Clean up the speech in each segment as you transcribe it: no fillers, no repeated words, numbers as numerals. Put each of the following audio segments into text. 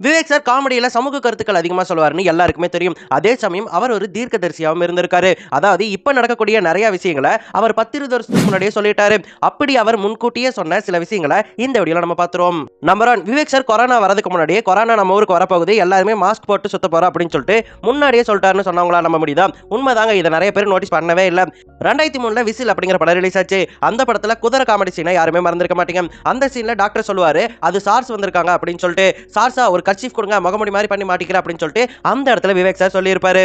Vivek sir காமெடியில சமூக கருத்துக்கள் அதிகமா சொல்லுவாருன்னு எல்லாருக்குமே தெரியும். அதே சமயம் அவர் ஒரு தீர்க்கதரிசியாவும் இருந்திருக்காரு. அதாவது இப்ப நடக்கக்கூடிய நிறைய விஷயங்கள அவர் 10 20 வருஷத்துக்கு முன்னாடியே சொல்லிட்டாரு. அப்படி அவர் முன்கூட்டியே சொன்ன சில விஷயங்கள இந்த வீடியோல நம்ம பாத்துறோம். நம்பர் 1, விவேக் சார் கொரோனா வரதுக்கு முன்னாடியே கொரோனா நம்ம ஊருக்கு வரப்போகுது, எல்லாருமே மாஸ்க் போட்டு சுத்த போறோம் அப்படின்னு சொல்லிட்டு முன்னாடியே சொல்லிட்டாருன்னு சொன்னவங்களா நம்ப முடியுதா? உண்மைதாங்க. இதை நிறைய பேர் நோட்டீஸ் பண்ணவே இல்ல. 2003ல விசில் அப்படிங்கிற படம் ரிலீஸ் ஆச்சு. அந்த படத்துல குதிரை காமெடி சீனை யாருமே மறந்திருக்க மாட்டீங்க. அந்த சீன்ல டாக்டர் சொல்லுவாரு, அது சார்ஸ் வந்திருக்காங்க அப்படின்னு சொல்லிட்டு. சார்ஸா ஒரு கர்ச்சீஃப் கொடுங்க, முகமுடி மாதிரி பண்ணி மாட்டிக்கிற அப்படின்னு சொல்லிட்டு அந்த இடத்துல விவேக் சார் சொல்லியிருப்பாரு.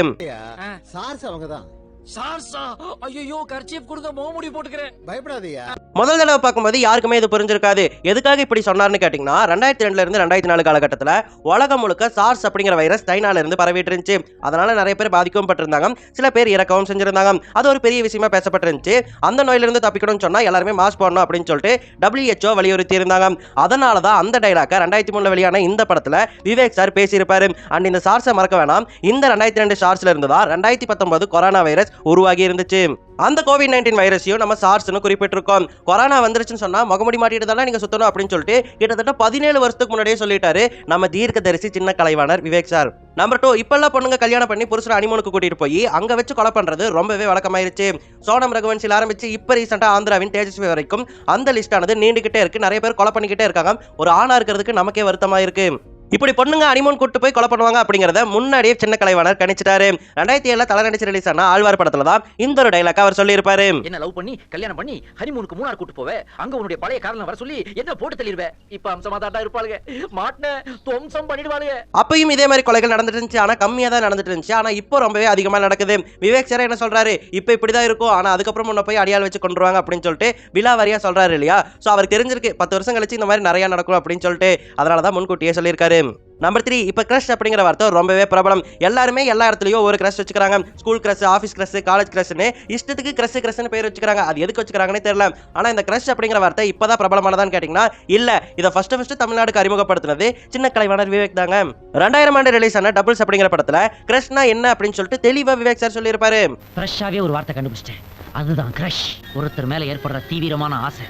சார்ஸ் அவங்கதான். சார்ஸா? ஐயோ, கர்ச்சீஃப் கொடுங்க, முகமுடி போட்டுக்கிறேன். பயப்படாதீயா. முதல் தடவை பார்க்கும்போது யாருக்குமே இது புரிஞ்சிருக்காது. எதுக்காக இப்படி சொன்னார்னு கேட்டீங்கன்னா, 2002ல இருந்து 2004 காலகட்டத்தில் உலகம் முழுக்க சார்ஸ் அப்படிங்கிற வைரஸ் சைனால இருந்து பரவிட்டு இருந்துச்சு. அதனால நிறைய பேர் பாதிக்கவும் பட்டிருந்தாங்க, சில பேர் இறக்கவும் செஞ்சிருந்தாங்க. அது ஒரு பெரிய விஷயமா பேசப்பட்டிருந்துச்சு. அந்த நோயிலிருந்து தப்பிக்கணும்னு சொன்னா எல்லாருமே மாஸ்க் போடணும் அப்படின்னு சொல்லிட்டு WHO வலியுறுத்தி இருந்தாங்க. அதனால தான் அந்த டைலாக 2003ல வெளியான இந்த படத்துல விவேக் சார் பேசியிருப்பாரு. அண்ட் இந்த சார்ஸை மறக்க வேணாம், இந்த 2002 சார்ஸ்ல இருந்து தான் 2019 கொரோனா வைரஸ் உருவாகி இருந்துச்சு. அந்த COVID-19 வைரஸையும் நம்ம சார்ஸ்னு குறிப்பிட்டிருக்கோம். கொரோனா வந்துருச்சுன்னு சொன்னா முகமுடி மாட்டிட்டு தானே நீங்க சுத்தணும் அப்படின்னு சொல்லிட்டு கிட்டத்தட்ட 17 வருஷத்துக்கு முன்னாடியே சொல்லிட்டாரு நம்ம தீர்க்கதரிசி சின்ன கலைவாணர் விவேக் சார். நம்பர் 2, இப்பெல்லாம் பொண்ணுங்க கல்யாணம் பண்ணி புருஷன் ஹனிமூனுக்கு கூட்டிட்டு போய் அங்க வச்சு கொலை பண்றது ரொம்பவே வழக்கமாயிருச்சு. சோனம் ரகுவன்சில ஆரம்பிச்சு இப்ப ரீசெண்டா ஆந்திராவின் தேஜஸ்வி வரைக்கும் அந்த லிஸ்ட் ஆனது நீண்டுகிட்டே இருக்கு. நிறைய பேர் கொலை பண்ணிக்கிட்டே இருக்காங்க. ஒரு ஆணா இருக்கிறதுக்கு நமக்கே வருத்தமா இருக்கு. இப்படி பொண்ணுங்க ஹனிமூன் கூட்டு போய் கொலை பண்ணுவாங்க அப்படிங்கறத முன்னாடியே சின்ன கலைவாணர் கணிச்சிட்டாரு. 2007ல தலை நடிச்சு ரிலீஸ் ஆன ஆழ்வார் படத்துல தான் இந்த ஒரு டைலாக் அவர் சொல்லியிருப்பாரு. என்ன லவ் பண்ணி கல்யாணம் பண்ணி ஹனிமூனுக்கு மூணார் கூட்டு போவே, அங்க உன்னுடைய பழைய காரணம் வர சொல்லி என்ன போட்டு தள்ளிடுவே. இப்ப அம்சமா தாட்டா இருப்பாளுங்க, மாட்ன துவம்சம் பண்ணிடுவாளுங்க. அப்பயும் இதே மாதிரி கொலைகள் நடந்துட்டு இருந்துச்சு, ஆனா கம்மியா தான் நடந்துட்டு இருந்துச்சு. ஆனா இப்போ ரொம்பவே அதிகமா நடக்குது. விவேக் சார் என்ன சொல்றாரு, இப்ப இப்படிதான் இருக்கும், ஆனா அதுக்கப்புறம் உன்னை போய் அடியால் வச்சு கொண்டுருவாங்க அப்படின்னு சொல்லிட்டு விலாவாரியா சொல்றாரு இல்லையா? சோ அவருக்கு தெரிஞ்சிருக்கு 10 வருஷம் கழிச்சு இந்த மாதிரி நிறைய நடக்கும் அப்படின்னு சொல்லிட்டு. அதனாலதான் முன்கூட்டியே சொல்லியிருக்காரு. நம்பர் 3, இப்ப கிரஷ் அப்படிங்கிற வார்த்தை ரொம்பவே பிரபலம். எல்லாருமே எல்லா இடத்துலயும் ஒரு கிரஷ் வச்சுக்கிறாங்க. School crush, office crush, college கிரஷ்னு இஷ்டத்துக்கு கிரஷ்னு பேர் வச்சுக்கிறாங்க. அது எதுக்கு வச்சுக்கிறாங்கன்னு தெரியல. ஆனா இந்த கிரஷ் அப்படிங்கிற வார்த்தை இப்பதான் பிரபலமானதான்னு கேட்டீங்கன்னா இல்ல. இதை ஃபர்ஸ்ட் தமிழ்நாடுக்கு அறிமுகப்படுத்தினது சின்ன கலைவாணர் விவேக் தாங்க. 2000 ஆண்டு ரிலீஸ் ஆன டபுள்ஸ் அப்படிங்கிற படத்துல கிரஷ்னா என்ன அப்படின்னு சொல்லிட்டு தெளிவா விவேக் சார் சொல்லியிருப்பாரு. ஃப்ரெஷ்ஷாவே ஒரு வார்த்தை கண்டுபிடிச்சிட்டேன், அதுதான் கிரஷ். ஒருத்தர் மேல ஏற்படுற தீவிரமான ஆசை,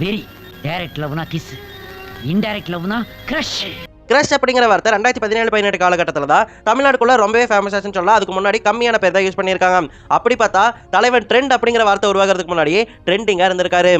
வெரி. டைரக்ட் லவ்னா கிஸ், இன்டைரக்ட் லவ்னா கிரஷ். கிரஷ் அப்படிங்கிற வார்த்தை 2017-18 காலகட்டத்தில் தான் தமிழ்நாடுக்குள்ள ரொம்பவே ஃபேமஸ் ஆச்சுன்னு சொல்லலாம். அதுக்கு முன்னாடி கம்மியான பேர் தான் யூஸ் பண்ணியிருக்காங்க. அப்படி பார்த்தா தலைவன் ட்ரெண்ட் அப்படிங்கிற வார்த்தை உருவாகிறதுக்கு முன்னாடியே ட்ரெண்டிங்கா இருந்திருக்காரு.